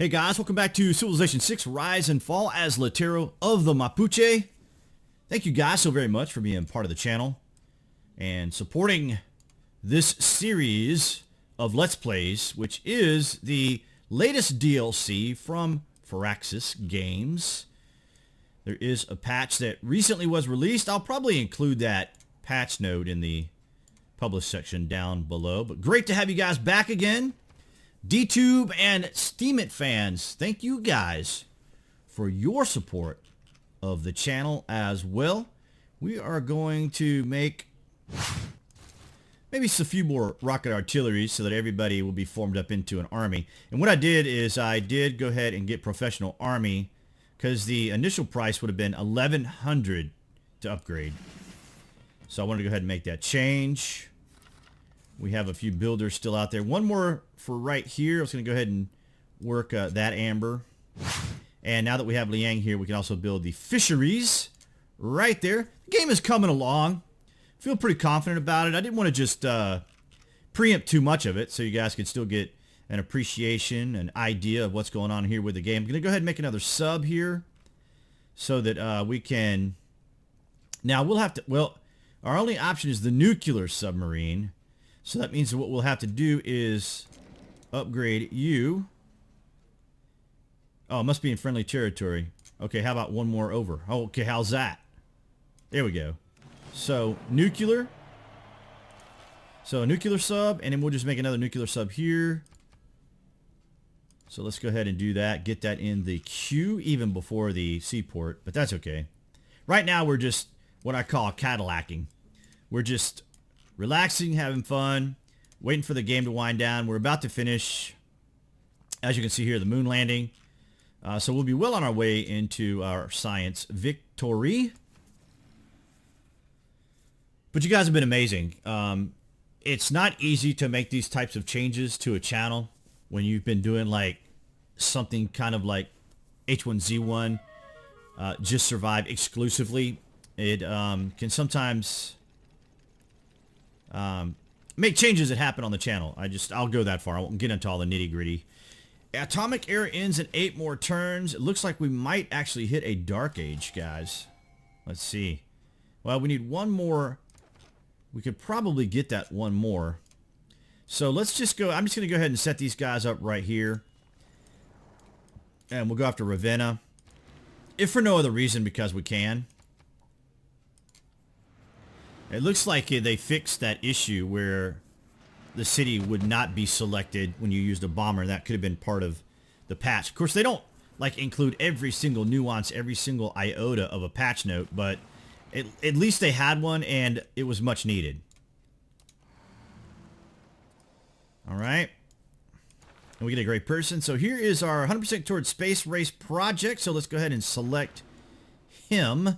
Hey guys, welcome back to Civilization 6 Rise and Fall as Lautaro of the Mapuche. Thank you guys so very much for being part of the channel and supporting this series of Let's Plays, which is the latest DLC from Firaxis Games. There is a patch that recently was released. I'll probably include that patch note in the publish section down below. But great to have you guys back again. DTube and Steemit fans, thank you guys for your support of the channel as well. We are going to make maybe a few more rocket artillery so that everybody will be formed up into an army. And what I did is I did go ahead and get professional army because the initial price would have been $1,100 to upgrade. So I wanted to go ahead and make that change. We have a few builders still out there. One more for right here. I was going to go ahead and work that amber. And now that we have Liang here, we can also build the fisheries right there. The game is coming along. Feel pretty confident about it. I didn't want to just preempt too much of it so you guys could still get an appreciation, an idea of what's going on here with the game. I'm going to go ahead and make another sub here so that we can... Now, we'll have to... Well, our only option is the nuclear submarine. So that means that what we'll have to do is upgrade you. Oh, it must be in friendly territory. Okay, how about one more over? Oh, okay, how's that? There we go. So, nuclear. So, a nuclear sub, and then we'll just make another nuclear sub here. So, let's go ahead and do that. Get that in the queue even before the seaport, but that's okay. Right now, we're just what I call Cadillacing. We're just relaxing, having fun, waiting for the game to wind down. We're about to finish, as you can see here, the moon landing. So we'll be well on our way into our science victory. But you guys have been amazing. It's not easy to make these types of changes to a channel when you've been doing like something kind of like H1Z1, just survive exclusively. It can sometimes... make changes that happen on the channel. I'll go that far. I won't get into all the nitty gritty. Atomic era ends in 8 more turns. It looks like we might actually hit a dark age, guys. Let's see. Well, we need one more. We could probably get that one more. So let's just go. I'm just going to go ahead and set these guys up right here. And we'll go after Ravenna. If for no other reason, because we can. It looks like they fixed that issue where the city would not be selected when you used a bomber. That could have been part of the patch. Of course, they don't like include every single nuance, every single iota of a patch note, but at least they had one, and it was much needed. All right. And we get a great person. So here is our 100% towards space race project. So let's go ahead and select him.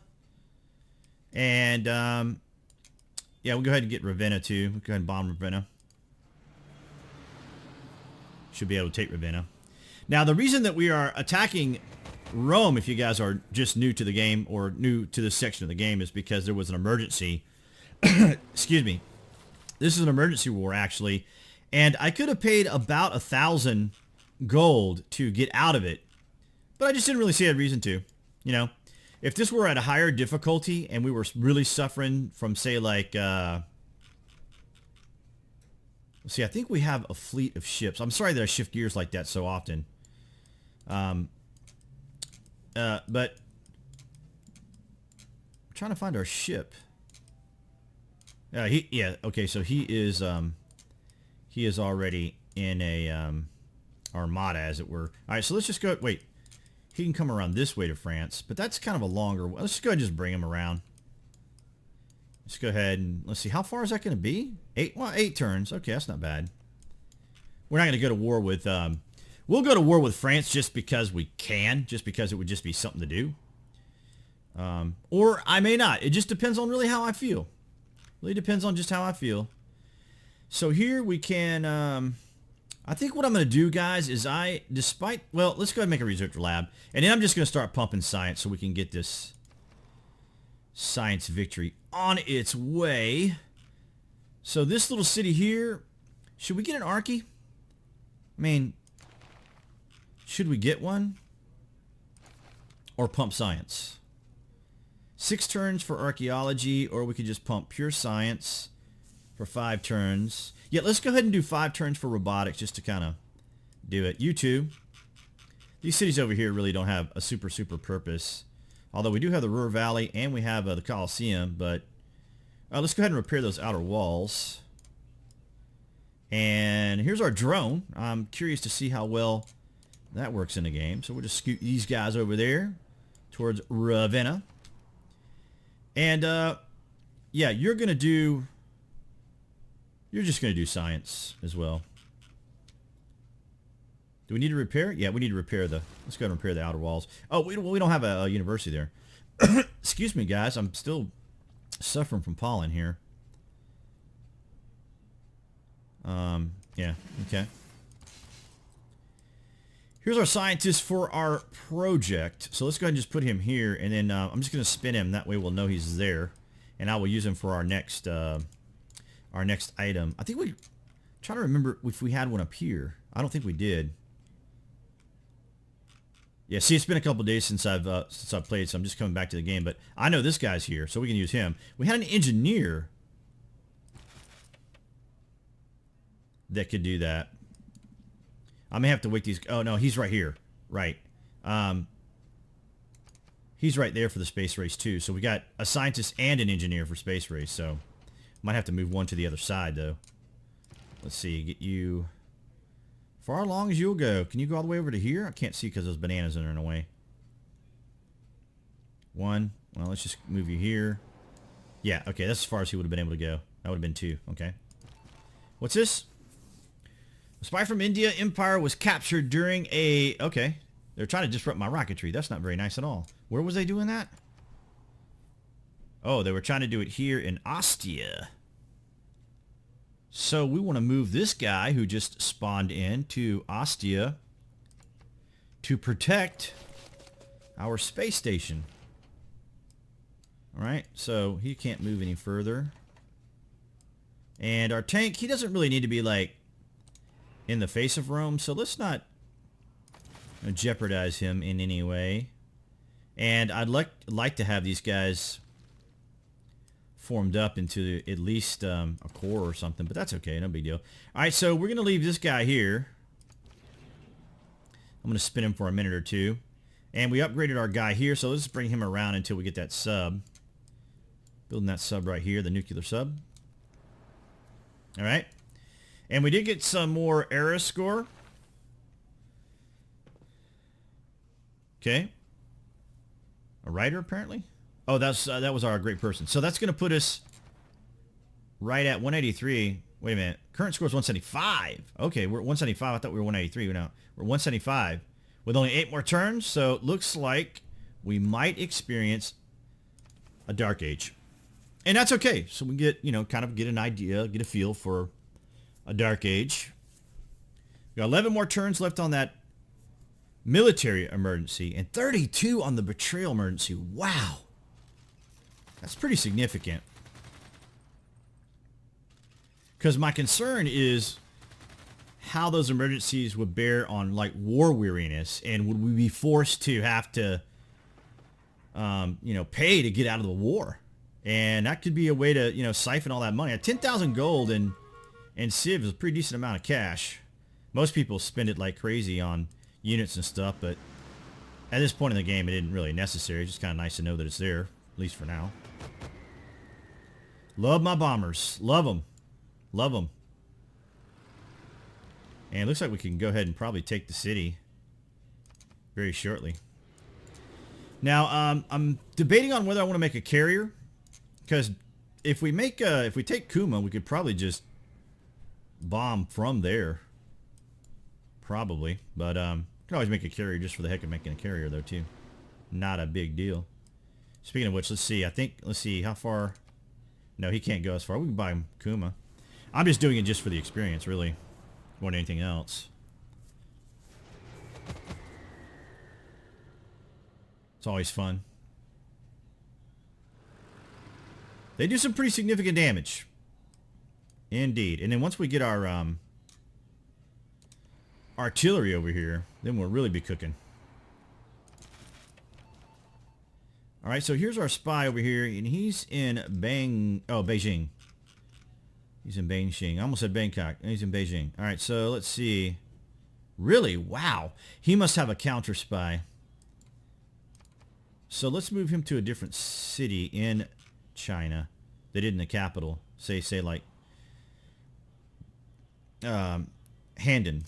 And... yeah, we'll go ahead and get Ravenna too. We'll go ahead and bomb Ravenna. Should be able to take Ravenna. Now, the reason that we are attacking Rome, if you guys are just new to the game or new to this section of the game, is because there was an emergency. Excuse me. This is an emergency war, actually. And I could have paid about 1,000 gold to get out of it. But I just didn't really see a reason to, you know. If this were at a higher difficulty and we were really suffering from, say, like, let's see, I think we have a fleet of ships. I'm sorry that I shift gears like that so often. But I'm trying to find our ship. Yeah, okay, so he is already in a armada, as it were. All right, so let's just go, wait. He can come around this way to France, but that's kind of a longer... Let's just go ahead and just bring him around. Let's go ahead and... Let's see, how far is that going to be? 8 turns. Okay, that's not bad. We're not going to go to war with... we'll go to war with France just because we can, just because it would just be something to do. Or I may not. It just depends on really how I feel. Really depends on just how I feel. So here we can... I think what I'm going to do, guys, is well, let's go ahead and make a research lab. And then I'm just going to start pumping science so we can get this science victory on its way. So this little city here, should we get an Archie? I mean, Should we get one? Or pump science? 6 turns for archaeology, or we could just pump pure science for 5 turns. Yeah, let's go ahead and do 5 turns for robotics just to kind of do it. You two. These cities over here really don't have a super purpose. Although we do have the Ruhr Valley and we have the Colosseum, but let's go ahead and repair those outer walls. And here's our drone. I'm curious to see how well that works in the game. So we'll just scoot these guys over there towards Ravenna. And yeah, you're just gonna do science as well. Do we need to repair? Yeah, we need to repair let's go ahead and repair the outer walls. Oh, we don't have a university there. Excuse me, guys. I'm still suffering from pollen here. Yeah, okay. Here's our scientist for our project. So let's go ahead and just put him here, and then I'm just going to spin him. That way we'll know he's there, and I will use him for our next item. I think we trying to remember if we had one up here. I don't think we did. Yeah, see, it's been a couple days since I've played, so I'm just coming back to the game. But I know this guy's here, so we can use him. We had an engineer that could do that. I may have to wait these. Oh no, he's right here. Right. He's right there for the space race too. So we got a scientist and an engineer for space race. So might have to move one to the other side though. Let's see. Get you far along as you'll go. Can you go all the way over to here? I can't see because those bananas are in the way. One. Well, let's just move you here. Yeah. Okay. That's as far as he would have been able to go. That would have been 2. Okay. What's this? A spy from India Empire was captured during a... Okay. They're trying to disrupt my rocketry. That's not very nice at all. Where was they doing that? Oh, they were trying to do it here in Ostia. So we want to move this guy who just spawned in to Ostia to protect our space station. Alright, so he can't move any further. And our tank, he doesn't really need to be like in the face of Rome, so let's not jeopardize him in any way. And I'd like to have these guys formed up into at least a core or something, but that's okay, no big deal. Alright, so we're going to leave this guy here. I'm going to spin him for a minute or two. And we upgraded our guy here, so let's bring him around until we get that sub. Building that sub right here, the nuclear sub. Alright. And we did get some more era score. Okay. A writer, apparently. Oh, that was our great person. So that's going to put us right at 183. Wait a minute. Current score is 175. Okay, we're at 175. I thought we were 183. We're 175 with only 8 more turns. So it looks like we might experience a dark age. And that's okay. So we get, kind of get an idea, get a feel for a dark age. We got 11 more turns left on that military emergency and 32 on the betrayal emergency. Wow. That's pretty significant. Because my concern is how those emergencies would bear on like war weariness, and would we be forced to have to pay to get out of the war? And that could be a way to, siphon all that money. At 10,000 gold and Civ is a pretty decent amount of cash. Most people spend it like crazy on units and stuff, but at this point in the game, it isn't really necessary. It's just kind of nice to know that it's there, at least for now. Love my bombers. Love them. Love them. And it looks like we can go ahead and probably take the city very shortly. Now, I'm debating on whether I want to make a carrier, because if we take Kuma, we could probably just bomb from there. Probably. But can always make a carrier just for the heck of making a carrier, though, too. Not a big deal. Speaking of which, let's see how far. No, he can't go as far. We can buy him Kuma. I'm just doing it just for the experience, really, more than anything else. It's always fun. They do some pretty significant damage. Indeed. And then once we get our artillery over here, then we'll really be cooking. All right, so here's our spy over here, and he's in Beijing. He's in Beijing. I almost said Bangkok. He's in Beijing. All right, so let's see. Really? Wow. He must have a counter spy. So let's move him to a different city in China. They did in the capital. Say like Handon.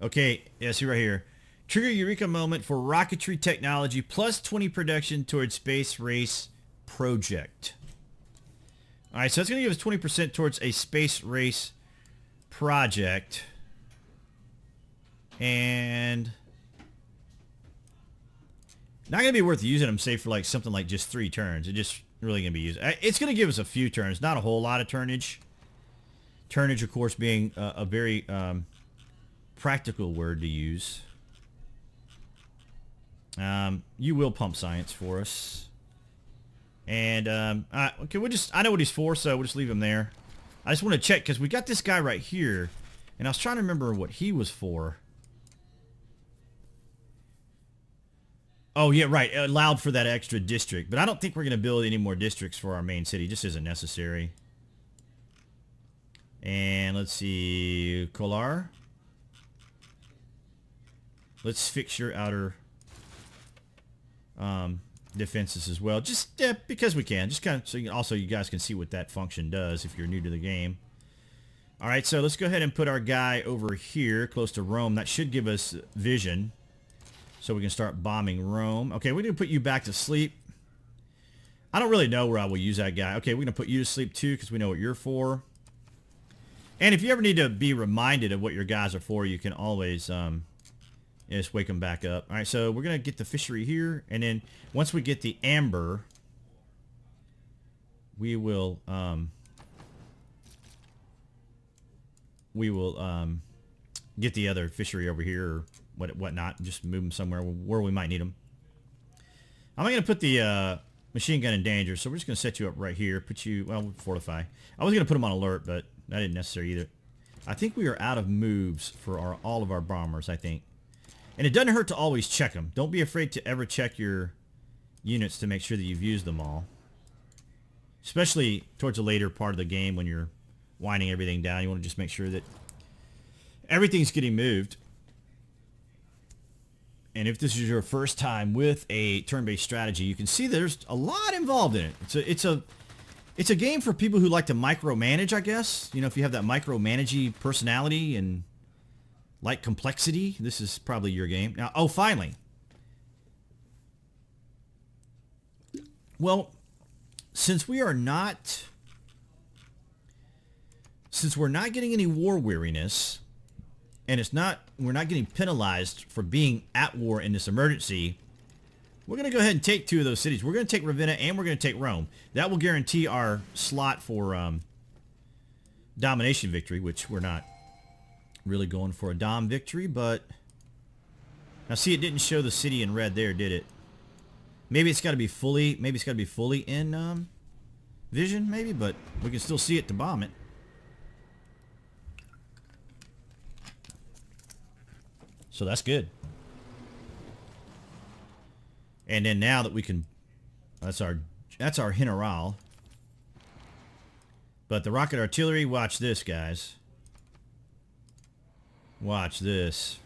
Okay, yeah, see right here. Trigger Eureka moment for rocketry technology plus 20 production towards space race project. All right, so that's going to give us 20% towards a space race project. And not going to be worth using them, say, for like something like just 3 turns. It's just really going to be used. It's going to give us a few turns, not a whole lot of turnage. Turnage, of course, being a very practical word to use. You will pump science for us. And, okay, I know what he's for, so we'll just leave him there. I just want to check, because we got this guy right here, and I was trying to remember what he was for. Oh, yeah, right, it allowed for that extra district, but I don't think we're going to build any more districts for our main city. It just isn't necessary. And let's see, Kolar. Let's fix your outer defenses as well, just because we can, just kind of so you guys can see what that function does if you're new to the game. All right, so let's go ahead and put our guy over here close to Rome. That should give us vision so we can start bombing Rome. Okay, we're gonna put you back to sleep. I don't really know where I will use that guy. Okay, we're gonna put you to sleep too because we know what you're for. And if you ever need to be reminded of what your guys are for, you can always just wake them back up. All right, so we're going to get the fishery here, and then once we get the amber, we will get the other fishery over here or whatnot, and just move them somewhere where we might need them. I'm not going to put the machine gun in danger, so we're just going to set you up right here. Put you, well, fortify. I was going to put them on alert, but that didn't necessary either. I think we are out of moves for all of our bombers, I think. And it doesn't hurt to always check them. Don't be afraid to ever check your units to make sure that you've used them all. Especially towards the later part of the game when you're winding everything down. You want to just make sure that everything's getting moved. And if this is your first time with a turn-based strategy, you can see there's a lot involved in it. It's a game for people who like to micromanage, I guess. You know, if you have that micromanagey personality and like complexity, this is probably your game. Now, oh, finally. Well, since we're not getting any war weariness, and we're not getting penalized for being at war in this emergency, we're going to go ahead and take 2 of those cities. We're going to take Ravenna and we're going to take Rome. That will guarantee our slot for domination victory, which we're not really going for a dom victory, but now see, it didn't show the city in red there, did it? Maybe it's got to be fully in vision, maybe, but we can still see it to bomb it. So that's good. And then now that we can, that's our general. But the rocket artillery, watch this, guys. Watch this.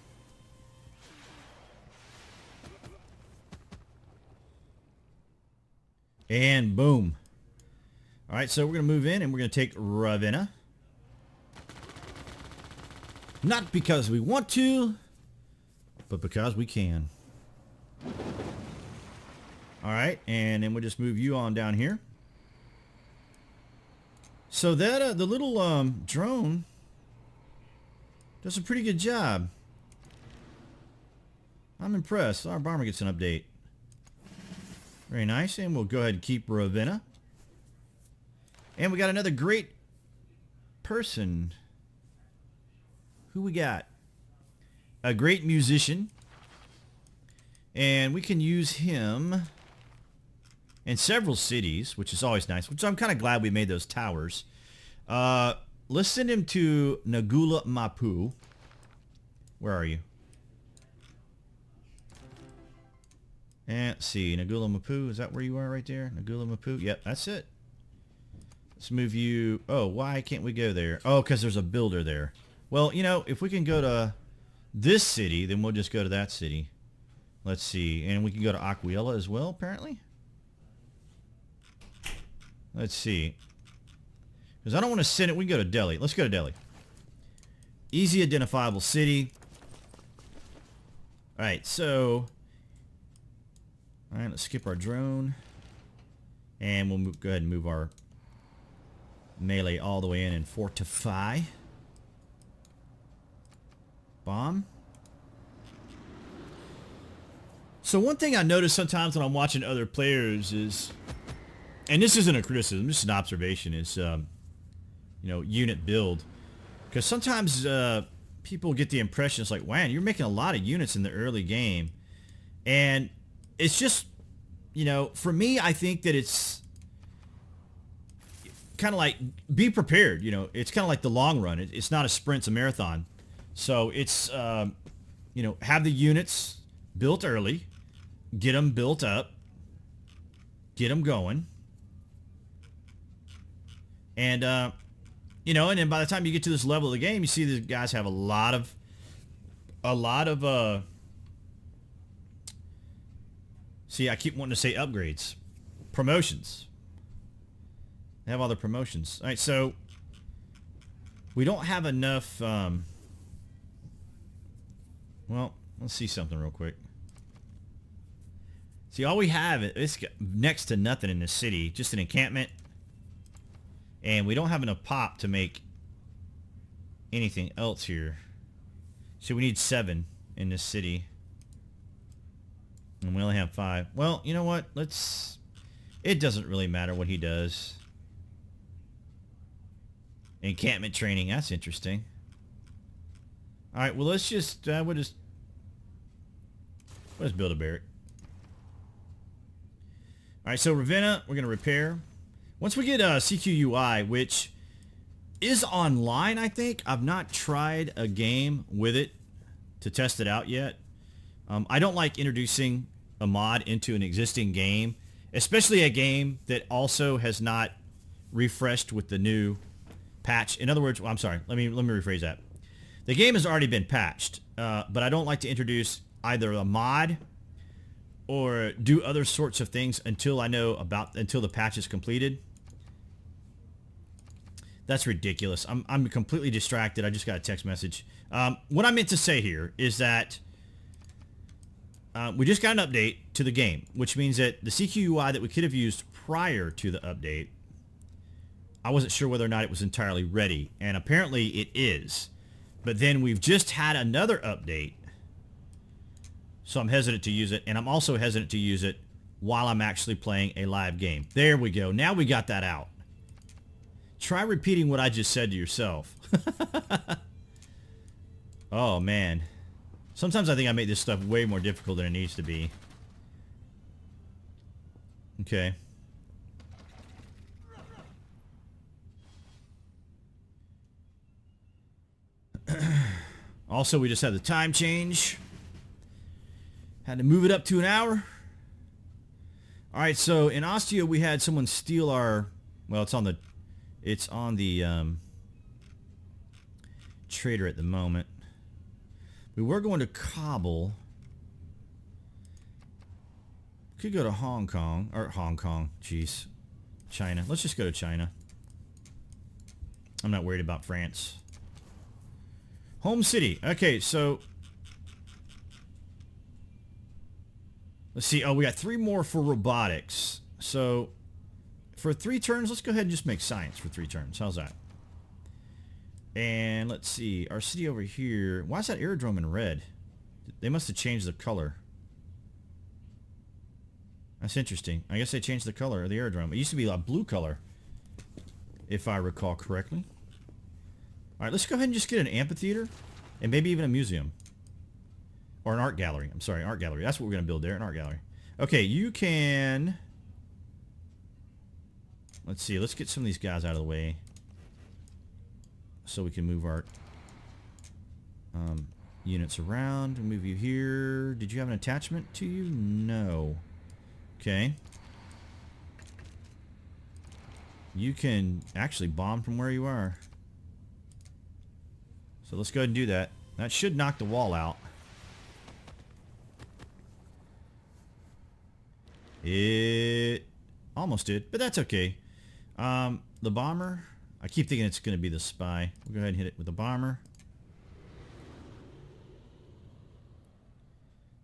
And boom. All right, so we're going to move in and we're going to take Ravenna. Not because we want to, but because we can. All right, and then we'll just move you on down here. So that the little drone does a pretty good job. I'm impressed. Our bomber gets an update. Very nice, and we'll go ahead and keep Ravenna. And we got another great person. Who we got? A great musician. And we can use him in several cities, which is always nice, which I'm kind of glad we made those towers. Let's send him to Nagula Mapu. Where are you? And let's see, Nagula Mapu, is that where you are right there? Nagula Mapu, yep, that's it. Let's move you. Oh, why can't we go there? Oh, because there's a builder there. Well, you know, if we can go to this city, then we'll just go to that city. Let's see, and we can go to Aquiella as well, apparently. Let's see. Because I don't want to send it. We can go to Delhi. Let's go to Delhi. Easy identifiable city. Alright, so... Alright, let's skip our drone. And we'll go ahead and move our melee all the way in and fortify. Bomb. So one thing I notice sometimes when I'm watching other players is... And this isn't a criticism, this is an observation, is, you know, unit build. Because sometimes people get the impression, it's like, wow, you're making a lot of units in the early game. And it's just, you know, for me, I think that it's kind of like, be prepared, you know. It's kind of like the long run. It's not a sprint, it's a marathon. So it's, you know, have the units built early, get them built up, get them going. And, you know, and then by the time you get to this level of the game, you see these guys have a lot of, see, I keep wanting to say upgrades. Promotions. They have all the promotions. All right, so we don't have enough, well, let's see something real quick. See, all we have is next to nothing in this city, just an encampment. And we don't have enough pop to make anything else here. So we need 7 in this city. And we only have 5. Well, you know what? Let's... It doesn't really matter what he does. Encampment training. That's interesting. Alright, well let's just... we'll just build a barrack. Alright, so Ravenna, we're going to repair. Once we get CQUI, which is online, I think. I've not tried a game with it to test it out yet. I don't like introducing a mod into an existing game, especially a game that also has not refreshed with the new patch. In other words, well, I'm sorry, let me rephrase that. The game has already been patched, but I don't like to introduce either a mod or do other sorts of things until until the patch is completed. That's ridiculous. I'm completely distracted. I just got a text message. What I meant to say here is that we just got an update to the game, which means that the CQUI that we could have used prior to the update, I wasn't sure whether or not it was entirely ready, and apparently it is. But then we've just had another update, so I'm hesitant to use it, and I'm also hesitant to use it while I'm actually playing a live game. There we go. Now we got that out. Try repeating what I just said to yourself. Oh, man. Sometimes I think I make this stuff way more difficult than it needs to be. Okay. Also, we just had the time change. Had to move it up to an hour. Alright, so in Ostia we had someone steal our... Well, it's on the trader at the moment. We were going to Kabul. Could go to Hong Kong. Or Hong Kong. Jeez. China. Let's just go to China. I'm not worried about France. Home city. Okay, so... Let's see. Oh, we got 3 more for robotics. So... For 3 turns, let's go ahead and just make science for 3 turns. How's that? And let's see. Our city over here. Why is that aerodrome in red? They must have changed the color. That's interesting. I guess they changed the color of the aerodrome. It used to be a blue color, if I recall correctly. Alright, let's go ahead and just get an amphitheater. And maybe even a museum. Or an art gallery. I'm sorry, art gallery. That's what we're going to build there, an art gallery. Okay, you can... Let's see, let's get some of these guys out of the way so we can move our units around. We'll move you here. Did you have an attachment to you? No. Okay. You can actually bomb from where you are. So let's go ahead and do that. That should knock the wall out. It almost did, but that's okay. The bomber, I keep thinking it's going to be the spy. We'll go ahead and hit it with the bomber.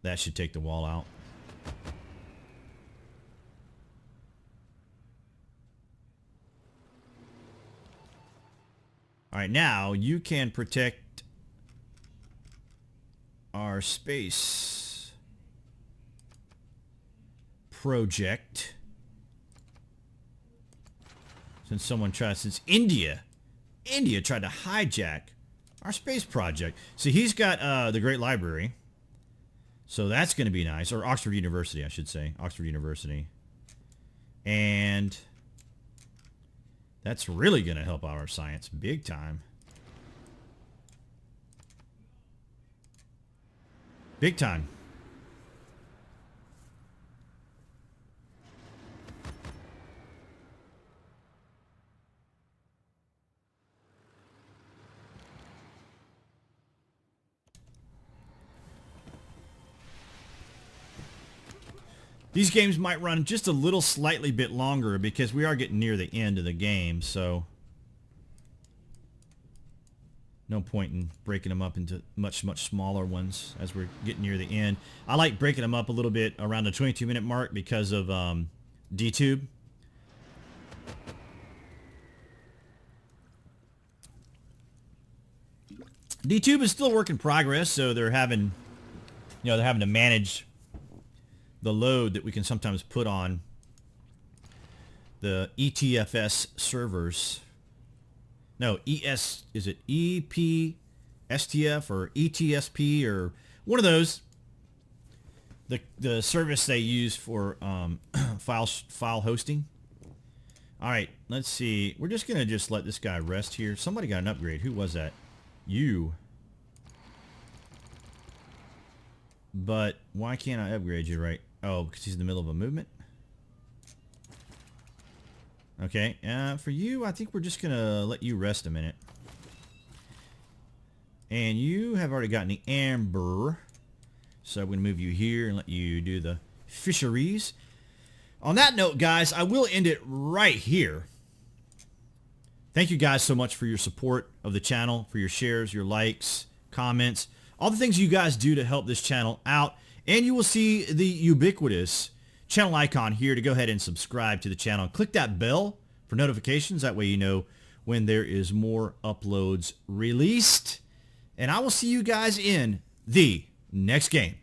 That should take the wall out. Alright, now you can protect our space project. Since India tried to hijack our space project. See, he's got the Great Library. So that's going to be nice. Or Oxford University, I should say. Oxford University. And that's really going to help our science big time. Big time. These games might run just a little slightly bit longer because we are getting near the end of the game, so no point in breaking them up into much smaller ones as we're getting near the end. I like breaking them up a little bit around the 22-minute mark because of DTube. DTube is still a work in progress, so they're having, they're having to manage the load that we can sometimes put on the ETFS servers. No, is it EPSTF or ETSP or one of those? The service they use for file hosting. All right, let's see. We're just gonna let this guy rest here. Somebody got an upgrade. Who was that? You. But why can't I upgrade you, right? Oh, because he's in the middle of a movement? Okay, for you, I think we're just going to let you rest a minute. And you have already gotten the amber. So I'm going to move you here and let you do the fisheries. On that note, guys, I will end it right here. Thank you guys so much for your support of the channel, for your shares, your likes, comments, all the things you guys do to help this channel out. And you will see the ubiquitous channel icon here to go ahead and subscribe to the channel. Click that bell for notifications. That way you know when there is more uploads released. And I will see you guys in the next game.